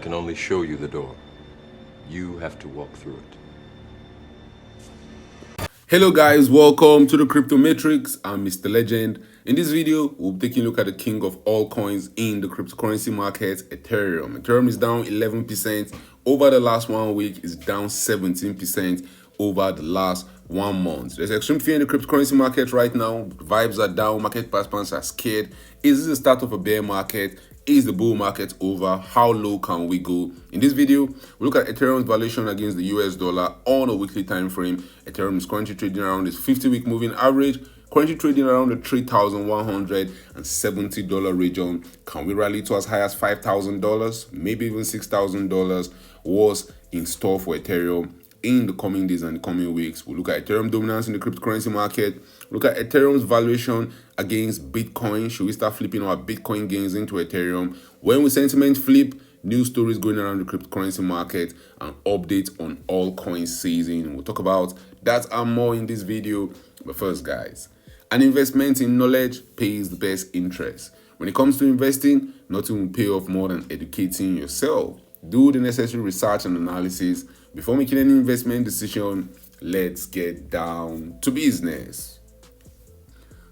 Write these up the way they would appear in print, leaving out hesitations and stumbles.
can only show you the door. You have to walk through it. Hello guys, welcome to the Crypto Matrix. I'm Mr. Legend. In this video, we'll be taking a look at the king of all coins in the cryptocurrency market, Ethereum. Ethereum is down 11% over the last 1 week, it's down 17% over the last 1 month. There's extreme fear in the cryptocurrency market right now. Vibes are down, market participants are scared. Is this the start of a bear market? Is the bull market over? How low can we go? In this video, we look at Ethereum's valuation against the US dollar on a weekly time frame. Ethereum is currently trading around this 50-week moving average, currently trading around the $3,170 region. Can we rally to as high as $5,000, maybe even $6,000? What's in store for Ethereum in the coming days and the coming weeks? We'll look at Ethereum dominance in the cryptocurrency market. Look at Ethereum's valuation against Bitcoin. Should we start flipping our Bitcoin gains into Ethereum? When will sentiment flip? New stories going around the cryptocurrency market and updates on altcoin season. We'll talk about that and more in this video. But first, guys, an investment in knowledge pays the best interest. When it comes to investing, nothing will pay off more than educating yourself. Do the necessary research and analysis before making any investment decision. Let's get down to business.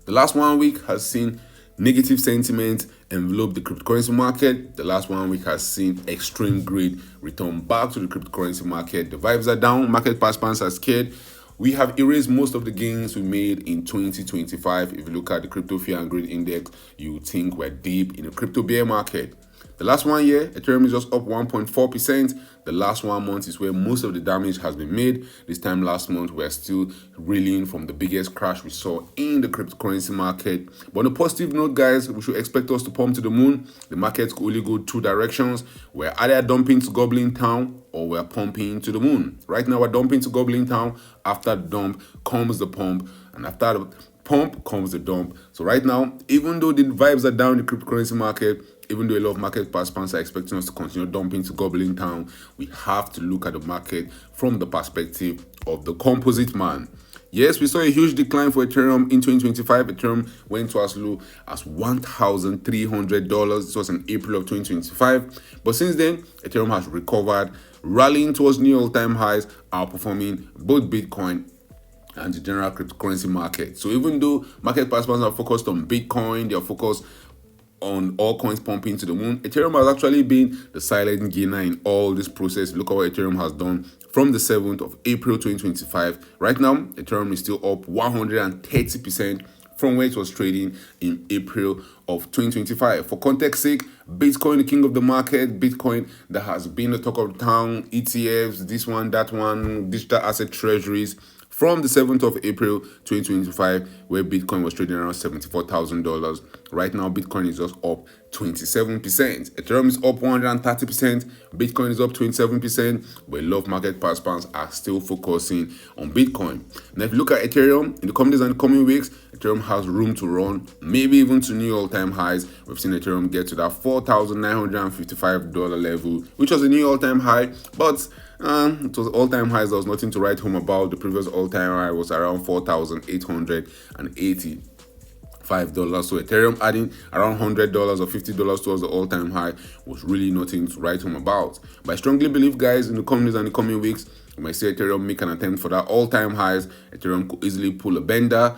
The last 1 week has seen negative sentiment envelop the cryptocurrency market. The last 1 week has seen extreme greed return back to the cryptocurrency market. The vibes are down, market participants are scared. We have erased most of the gains we made in 2025. If you look at the crypto fear and greed index, you would think we're deep in a crypto bear market. The last 1 year, Ethereum is just up 1.4%. The last 1 month is where most of the damage has been made. This time last month, we're still reeling from the biggest crash we saw in the cryptocurrency market. But on a positive note, guys, we should expect us to pump to the moon. The market could only go two directions. We're either dumping to Goblin Town or we're pumping to the moon. Right now, we're dumping to Goblin Town. After the dump comes the pump, and after the pump comes the dump. So right now, even though the vibes are down in the cryptocurrency market, even though a lot of market participants are expecting us to continue dumping to Goblin Town, we have to look at the market from the perspective of the composite man. Yes, we saw a huge decline for Ethereum in 2025. Ethereum went to as low as $1,300. This was in April of 2025. But since then, Ethereum has recovered, rallying towards new all-time highs, outperforming both Bitcoin and the general cryptocurrency market. So even though market participants are focused on Bitcoin, they are focused on all coins pumping to the moon, Ethereum has actually been the silent gainer in all this process. Look at what Ethereum has done from the 7th of April 2025. Right now, Ethereum is still up 130% from where it was trading in April of 2025. For context sake, Bitcoin, the king of the market, Bitcoin that has been the talk of the town, ETFs, this one, that one, digital asset treasuries, from the 7th of April 2025, where Bitcoin was trading around $74,000. Right now, Bitcoin is just up 27%. Ethereum is up 130%. Bitcoin is up 27%. But a lot of market participants are still focusing on Bitcoin. Now, if you look at Ethereum, in the coming days and the coming weeks, Ethereum has room to run, maybe even to new all-time highs. We've seen Ethereum get to that $4,955 level, which was a new all-time high, but it was all-time highs. There was nothing to write home about. The previous all-time high was around $4,885. So Ethereum adding around $100 or $50 towards the all-time high was really nothing to write home about. But I strongly believe, guys, in the coming days and the coming weeks, we might see Ethereum make an attempt for that all-time highs. Ethereum could easily pull a bender.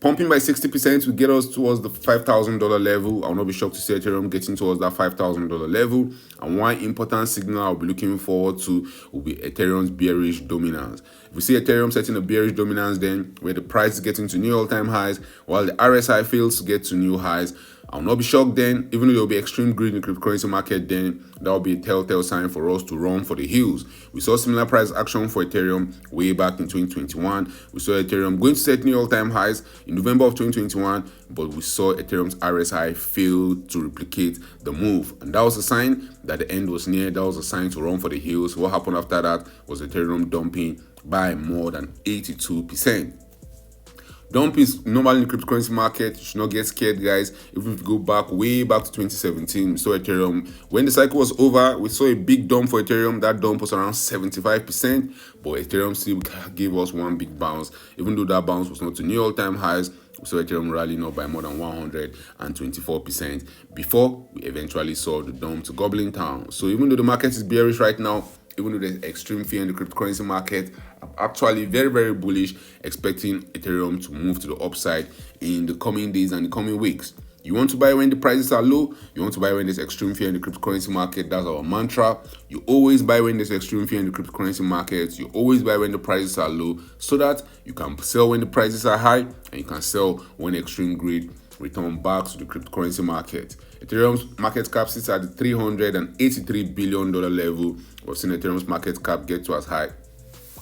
Pumping by 60% will get us towards the $5,000 level. I'll not be shocked to see Ethereum getting towards that $5,000 level. And one important signal I'll be looking forward to will be Ethereum's bearish dominance. If we see Ethereum setting a bearish dominance, then where the price is getting to new all-time highs, while the RSI fails to get to new highs, I'll not be shocked then. Even though there will be extreme greed in the cryptocurrency market, then that will be a telltale sign for us to run for the hills. We saw similar price action for Ethereum way back in 2021. We saw Ethereum going to set new all-time highs in November of 2021, but we saw Ethereum's RSI fail to replicate the move. And that was a sign that the end was near. That was a sign to run for the hills. What happened after that was Ethereum dumping by more than 82%. Dump is normal in the cryptocurrency market. You should not get scared, guys. If we go back way back to 2017, we saw Ethereum. When the cycle was over, we saw a big dump for Ethereum. That dump was around 75%, but Ethereum still gave us one big bounce. Even though that bounce was not to new all-time highs, We saw Ethereum rallying up by more than 124% before we eventually saw the dump to Goblin Town. So even though the market is bearish right now, even though there's extreme fear in the cryptocurrency market, I'm actually very, very bullish, expecting Ethereum to move to the upside in the coming days and the coming weeks. You want to buy when the prices are low. You want to buy when there's extreme fear in the cryptocurrency market. That's our mantra. You always buy when there's extreme fear in the cryptocurrency market. You always buy when the prices are low, so that you can sell when the prices are high, and you can sell when extreme greed return back to the cryptocurrency market. Ethereum's market cap sits at the $383 billion level. We've seen Ethereum's market cap get to as high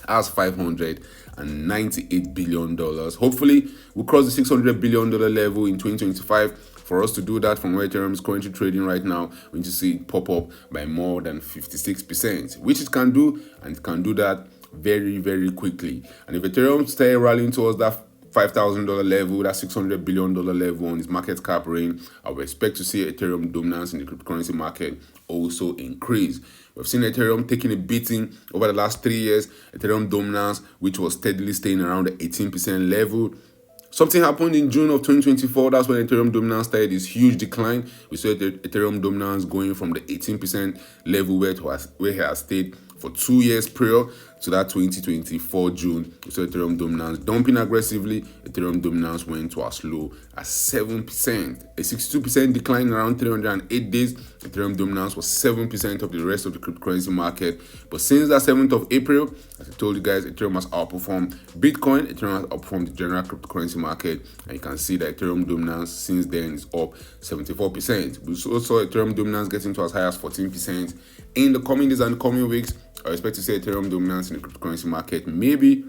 as $598 billion. Hopefully, we'll cross the $600 billion level in 2025. For us to do that, from where Ethereum is currently trading right now, we need to see it pop up by more than 56%, which it can do, and it can do that very, very quickly. And if Ethereum stays rallying towards that $5,000 level, that $600 billion level on its market cap range, I would expect to see Ethereum dominance in the cryptocurrency market also increase. We've seen Ethereum taking a beating over the last 3 years. Ethereum dominance, which was steadily staying around the 18% level. Something happened in June of 2024. That's when Ethereum dominance started this huge decline. We saw Ethereum dominance going from the 18% level where it has stayed for 2 years prior to that 2024 June. We saw Ethereum dominance dumping aggressively. Ethereum dominance went to as low as 7%. A 62% decline in around 308 days. Ethereum dominance was 7% of the rest of the cryptocurrency market. But since that 7th of April, as I told you guys, Ethereum has outperformed Bitcoin. Ethereum has outperformed the general cryptocurrency market. And you can see that Ethereum dominance since then is up 74%. We also saw Ethereum dominance getting to as high as 14%. In the coming days and coming weeks, I expect to see Ethereum dominance in the cryptocurrency market maybe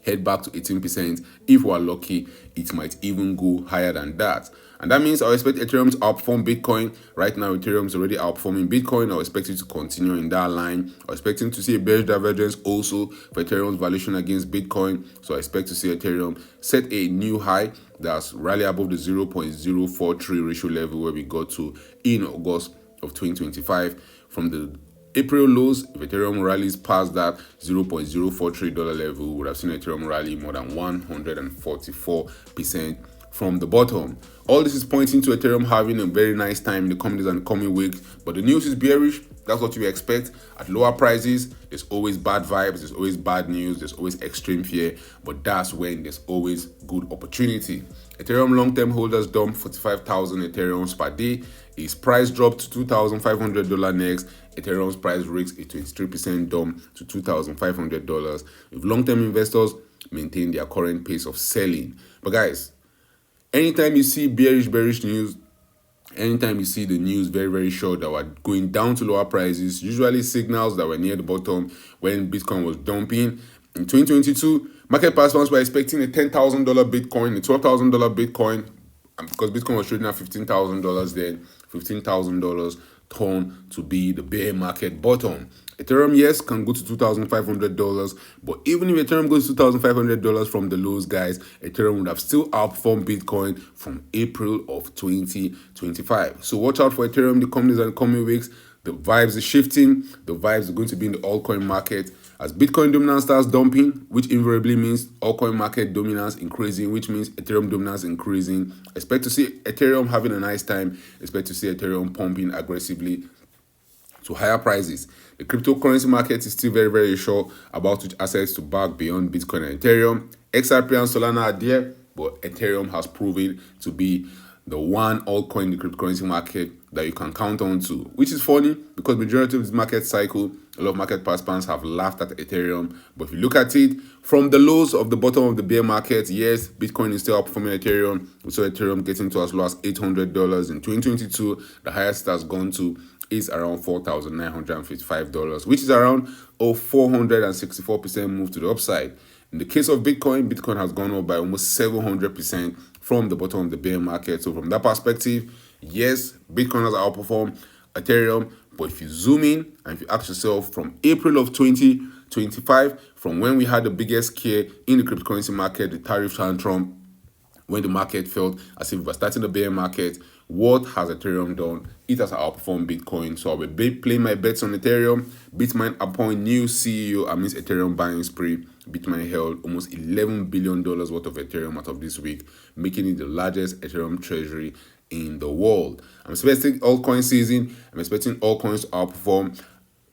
head back to 18%. If we're lucky, it might even go higher than that. And that means I expect Ethereum to outperform Bitcoin. Right now, Ethereum is already outperforming Bitcoin. I expect it to continue in that line. I'm expecting to see a bearish divergence also for Ethereum's valuation against Bitcoin. So I expect to see Ethereum set a new high that's rally above the 0.043 ratio level where we got to in August of 2025. From the April lows, if Ethereum rallies past that $0.043 level, we would have seen Ethereum rally more than 144% from the bottom. All this is pointing to Ethereum having a very nice time in the coming days and coming weeks, but the news is bearish. That's what you expect. At lower prices, there's always bad vibes, there's always bad news, there's always extreme fear, but that's when there's always good opportunity. Ethereum long-term holders dump 45,000 Ethereums per day. Its price dropped to $2,500 next. Ethereum's price risks a 23% dump to $2,500 if long-term investors maintain their current pace of selling. But guys, anytime you see bearish news, anytime you see the news very, very short that we're going down to lower prices, usually signals that we're near the bottom. When Bitcoin was dumping in 2022, market participants were expecting a $10,000 Bitcoin, a $12,000 Bitcoin, because Bitcoin was trading at $15,000 then. $15,000 turned to be the bear market bottom. Ethereum, yes, can go to $2,500, but even if Ethereum goes to $2,500 from the lows, guys, Ethereum would have still outperformed Bitcoin from April of 2025. So watch out for Ethereum the coming days and coming weeks. The vibes are shifting. The vibes are going to be in the altcoin market. As Bitcoin dominance starts dumping, which invariably means altcoin market dominance increasing, which means Ethereum dominance increasing. Expect to see Ethereum having a nice time. Expect to see Ethereum pumping aggressively to higher prices. The cryptocurrency market is still very, very sure about which assets to back beyond Bitcoin and Ethereum. XRP and Solana are there, but Ethereum has proven to be the one altcoin in the cryptocurrency market that you can count on to, which is funny because majority of this market cycle, a lot of market participants have laughed at Ethereum. But if you look at it from the lows of the bottom of the bear market, yes, Bitcoin is still outperforming Ethereum. We saw Ethereum getting to as low as $800 in 2022. The highest it has gone to is around $4,955, which is around a 464% move to the upside. In the case of Bitcoin, Bitcoin has gone up by almost 700% from the bottom of the bear market. So from that perspective, yes, Bitcoin has outperformed Ethereum. But if you zoom in and if you ask yourself from April of 2025, from when we had the biggest scare in the cryptocurrency market, the tariff tantrum, when the market felt as if we were starting the bear market, what has Ethereum done? It has outperformed Bitcoin. So I will play my bets on Ethereum. Bitmain appoint new CEO amidst Ethereum buying spree. Bitmain held almost $11 billion worth of Ethereum out of this week, making it the largest Ethereum treasury in the world. I'm expecting altcoin season. I'm expecting altcoins to outperform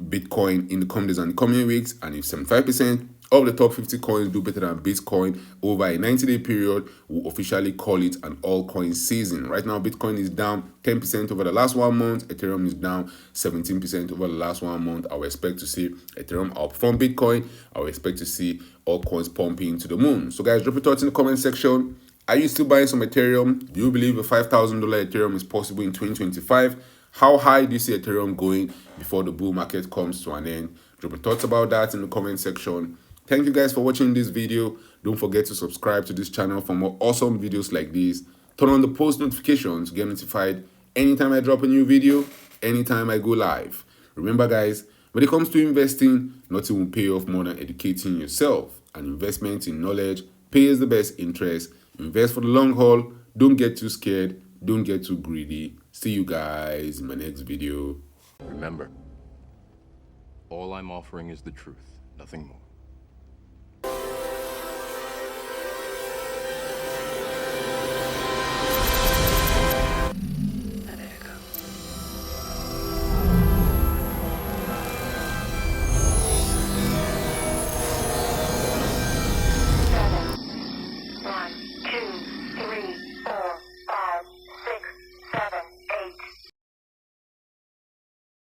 Bitcoin in the coming days and the coming weeks. And if 75% of the top 50 coins do better than Bitcoin over a 90-day period, we'll officially call it an altcoin season. Right now, Bitcoin is down 10% over the last 1 month. Ethereum is down 17% over the last 1 month. I will expect to see Ethereum outperform Bitcoin. I will expect to see altcoins pumping to the moon. So guys, drop your thoughts in the comment section. Are you still buying some Ethereum? Do you believe a $5,000 Ethereum is possible in 2025? How high do you see Ethereum going before the bull market comes to an end? Drop your thoughts about that in the comment section. Thank you guys for watching this video. Don't forget to subscribe to this channel for more awesome videos like this. Turn on the post notifications to get notified anytime I drop a new video, anytime I go live. Remember guys, when it comes to investing, nothing will pay off more than educating yourself. And investment in knowledge pays the best interest. Invest for the long haul. Don't get too scared. Don't get too greedy. See you guys in my next video. Remember, all I'm offering is the truth, nothing more.